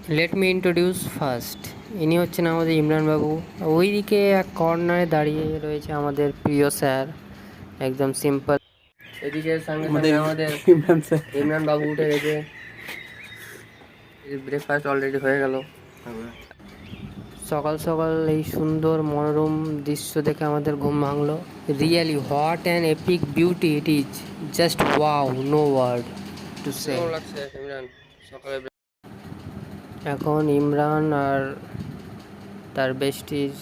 Let me introduce first. ইনি হচ্ছেন আমাদের ইমরান বাবু। ওইদিকে এক কর্নারে দাঁড়িয়ে রয়েছে আমাদের প্রিয় স্যার, একদম সিম্পল। এদিকে সঙ্গে সঙ্গে আমাদের ইমরান স্যার ইমরান বাবু উঠে গেছে। ব্রেকফাস্ট অলরেডি হয়ে গেল। সকাল সকাল এই সুন্দর মনোরম দৃশ্য দেখে আমাদের ঘুম ভাঙলো। Really what an epic beauty it is, just wow, no word to say. লাগছে ইমরান সকালে? এখন ইমরান আর তার বেস্টিজ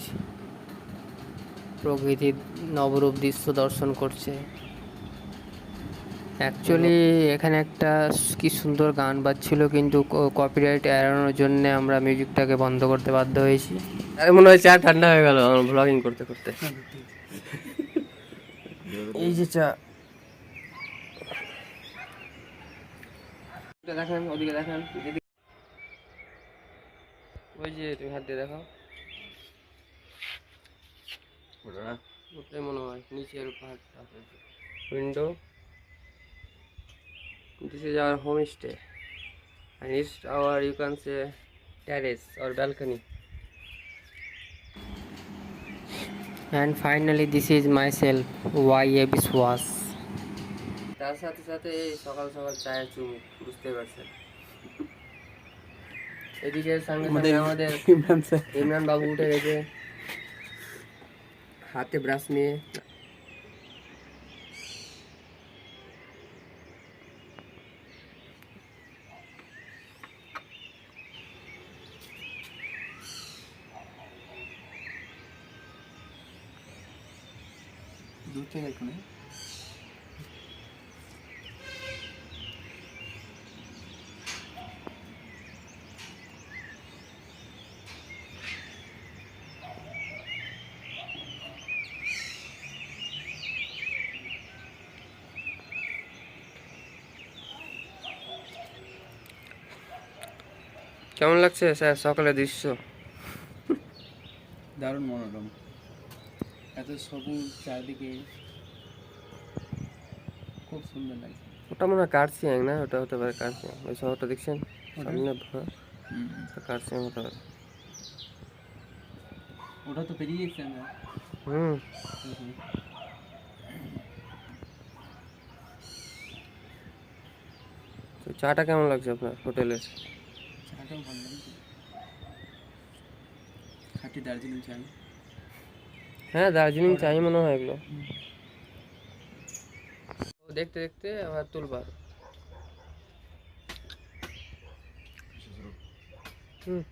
প্রকৃতির নবরূপ দৃশ্য দর্শন করছে। অ্যাকচুয়ালি এখানে একটা কি সুন্দর গান বাজছিল, কিন্তু কপিরাইট এড়ানোর জন্য আমরা মিউজিকটাকে বন্ধ করতে বাধ্য হয়েছি। আরে মনে হয় চা ঠান্ডা হয়ে গেল ব্লগিং করতে করতে। এই যে চা, দেখেন ওদিকে দেখেন, ওই যে তুমি হাত দিয়ে দেখো, ওটাই মনে হয় নিচের পাহাড়টা। Window, this is our homestay and it's our, you can say, terrace or balcony. And finally this is myself, YA Biswas. তার সাথে সাথে এই সকাল সকাল চায়ের চুমুক, বুঝতে পারছেন। এদিকে সঙ্গে সঙ্গে আমাদের ইমরান বাবু উঠে গেছে, হাতে ব্রাশ নিয়ে। দূর থেকে এখানে কেমন লাগছে স্যার সকালের দৃশ্য? দারুণ মনোরম, এত সবুজ চারদিকে, খুব সুন্দর লাগছে। ওটা মনে হয় কার্সিয়াং না? ওটা হতে পারে কার্সিয়াং। ওই শহরটা দেখছেন সামনে, কার্সিয়াং হতে পারে। ওটা তো পেরিয়ে গেছি আমরা। তো চাটা কেমন লাগছে আপনার হোটেলের? চাটাও ভালো লাগছে, খাঁটি দার্জিলিং চা। হ্যাঁ, দার্জিলিং চাই মনে হয় এগুলো। দেখতে দেখতে আবার তুলবার। হুম,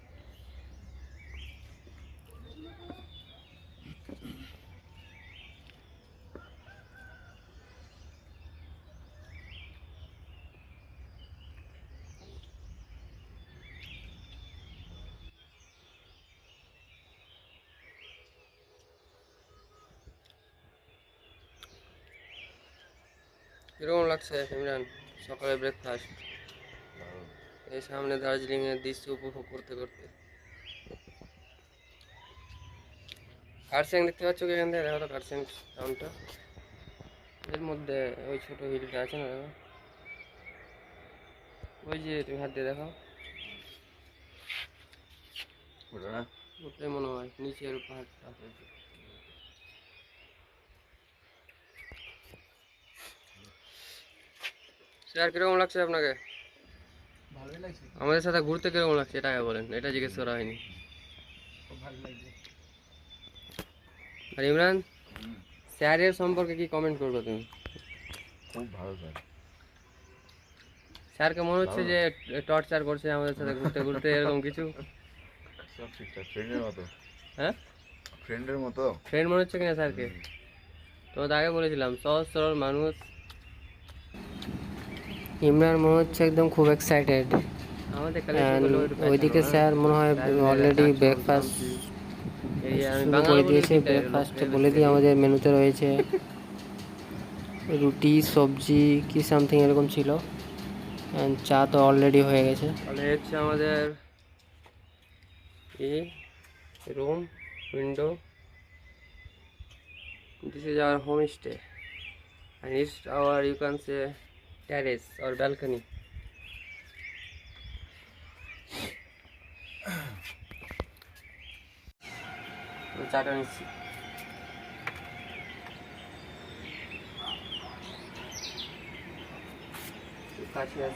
কিরকম লাগছে ইমরান সকালে ব্রেকফাস্ট? এই সামনে দার্জিলিং এর দৃশ্য উপভোগ করতে করতে। কার্সিয়াং দেখতে পাচ্ছ কি এখান থেকে? দেখো তো কার্সিয়াং টাউনটা, এর মধ্যে ওই ছোট হিলটা আছে না, দেখো ওই যে তুমি হাত দিয়ে দেখো, ওটাই মনে হয় নিচের পাহাড়টা। স্যার কিরকম লাগছে আপনাকে? ভালোই লাগছে। আমাদের সাথে ঘুরতে কিরকম লাগছে এটা আগে বলেন, এটা জিজ্ঞেস করা হয়নি। খুব ভালো লাগছে। আর ইমরান, স্যারের সম্পর্কে কি কমেন্ট করবে তুমি? খুব ভালো স্যার। স্যারকে মনে হচ্ছে যে টর্চার করছে আমাদের সাথে ঘুরতে ঘুরতে, এরকম কিছু? সব ঠিকঠাক, ফ্রেন্ডের মতো। হ্যাঁ, ফ্রেন্ডের মতো ফ্রেন্ড মনে হচ্ছে কিনা স্যারকে? তোমাদের আগে বলেছিলাম সহজ সরল মানুষ। ইমরান মনে হচ্ছে একদম খুব এক্সাইটেড। আমাদের ওইদিকে স্যার মনে হয় অলরেডি ব্রেকফাস্ট শুরু করে দিয়েছে। ব্রেকফাস্টে বলে দিই আমাদের মেনুতে রয়েছে রুটি, সবজি কি সামথিং এরকম ছিল, অ্যান্ড চা তো অলরেডি হয়ে গেছে। তাহলে হচ্ছে আমাদের এই room, window, this is our homestay and it's our, you can say, terrace or balcony. চাটা নিচ্ছি।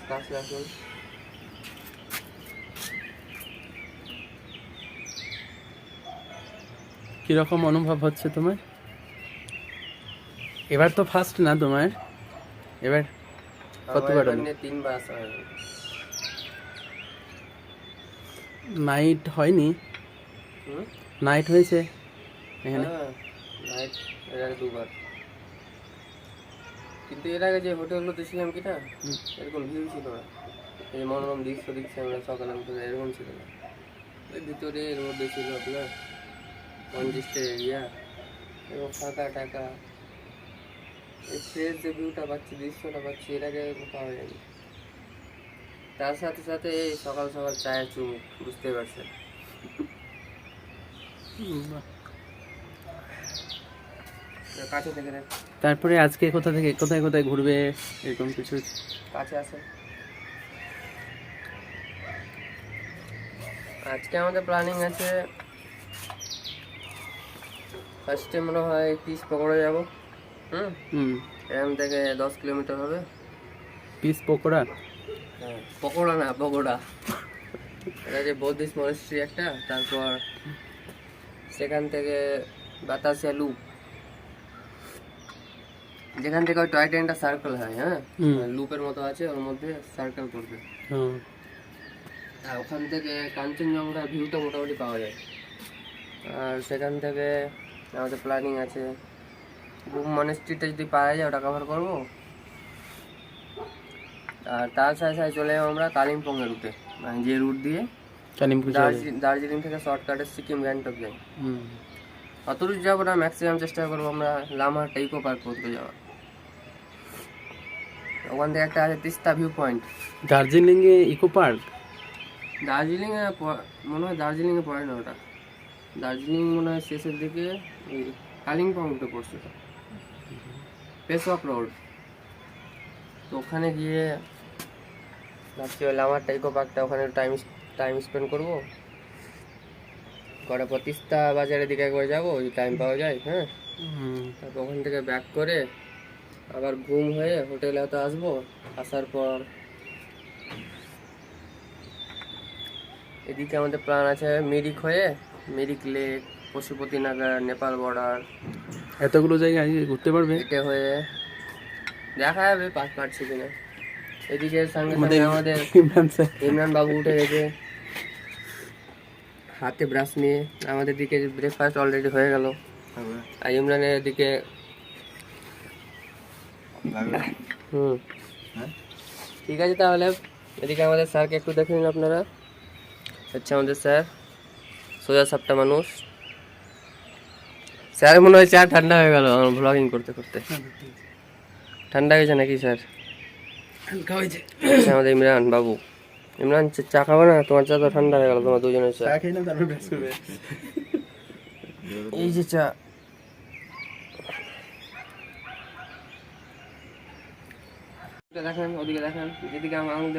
কাছে আসুন। কিরকম অনুভব হচ্ছে তোমার? এবার তো ফার্স্ট না তোমার, এবার কতবার হলো? 3বার আসা হয়। নাইট হয়নি? হুম? নাইট হয়েছে এখানে? হ্যাঁ, নাইট এর আগে 2বার। কিন্তু এর আগে যে হোটেলগুলোতে ছিলাম কি না, এরকম ভিউ ছিল না। এই যে মনোরম দৃশ্য দেখছি আমরা সকালে উঠে, এরকম ছিল না। ওই ভিতরে রোডে ছিল আপনার কনজেস্টেড এরিয়া এবং ফাঁকা টাকা। এই ফ্রেশ যে ভিউটা পাচ্ছি, দৃশ্যটা পাচ্ছি, এর আগে পাওয়া যায়নি। তার সাথে সাথে এই সকাল সকাল চায়ের চুমুক, বুঝতে পারছেন। বাহ। কাছে থেকে দেখ, তারপরে আজকে কোথা থেকে কোথায় কোথায় ঘুরবে এরকম কিছু? কাছে আছে। আজকে আমাদের প্ল্যানিং আছে, ফার্স্টে মনে হয় পিস পকোড়া যাবো। এখান থেকে 10 কিলোমিটার হবে। পিস পকোড়া? হ্যাঁ, পকোড়া না, পকোড়া। এটা যে বৌদ্ধিস্ট মনেস্ট্রি একটা, তারপর সেখান থেকে বাতাসিয়া লুপ, যেখান থেকে ওই টয় ট্রেনটা সার্কেল হয়। হ্যাঁ, লুপের মতো আছে, ওর মধ্যে সার্কেল করবে। আর ওখান থেকে কাঞ্চনজঙ্ঘার ভিউটা মোটামুটি পাওয়া যায়। আর সেখান থেকে আমাদের প্ল্যানিং আছে বুম মনেস্ট্রিটা যদি পাওয়া যায় ওটা কভার করবো। আর তার সাথে সাথে চলে যাবো আমরা কালিম্পংয়ের রুটে, মানে যে রুট দিয়ে কালিম্পং দার্জিলিং থেকে শর্টকাটে সিকিম গ্যাংটক যাই। অত রুট যাবো না, ম্যাক্সিমাম চেষ্টা করবো আমরা লামহাট ইকো পার্ক করতে যাওয়ার। ওখান থেকে একটা আছে তিস্তা ভিউ পয়েন্ট। দার্জিলিং এ ইকো পার্ক? দার্জিলিংয়ে মনে হয় দার্জিলিংয়ে পড়ে না ওটা, দার্জিলিং মনে হয় শেষের দিকে এই কালিম্পং রুটে পড়ছে ওটা, পেসওয়াক রোড। তো ওখানে গিয়ে ভাবছি ওই লামার ইকো পার্কটা, ওখানে টাইম স্পেন্ড করবো। করার পর তিস্তা বাজারের দিকে একবার যাবো যদি টাইম পাওয়া যায়। হ্যাঁ, তারপর ওখান থেকে ব্যাক করে আবার ঘুম হয়ে হোটেলে হয়তো আসবো। আসার পর এদিকে আমাদের প্ল্যান আছে মিরিক হয়ে, মিরিক লেক, পশুপতিনগর, নেপাল বর্ডার, এতগুলো জায়গায় ঘুরতে পারবে? এটা হয়ে দেখা যাবে পারছি কিনা। এদিকে সঙ্গে সঙ্গে আমাদের ইমরান বাবু উঠে গেছে হাতে ব্রাশ নিয়ে। আমাদের দিকে ব্রেকফাস্ট অলরেডি হয়ে গেল। আর ইমরানের দিকে ঠিক আছে। তাহলে এদিকে আমাদের স্যারকে একটু দেখে নিন আপনারা। আচ্ছা, আমাদের স্যার সোজা সাপটা মানুষ। স্যার মনে হয় চা ঠান্ডা হয়ে গেল ব্লগিং করতে করতে। ঠান্ডা হয়েছে নাকি স্যার? আচ্ছা, আমাদের ইমরান বাবু। ইমরান চা খাবো না? তোমার চা তো ঠান্ডা হয়ে গেল, তোমার দুজনের চা। এই যে চা। দেখেন ওদিকে, দেখেন যেদিকে আমার আঙুল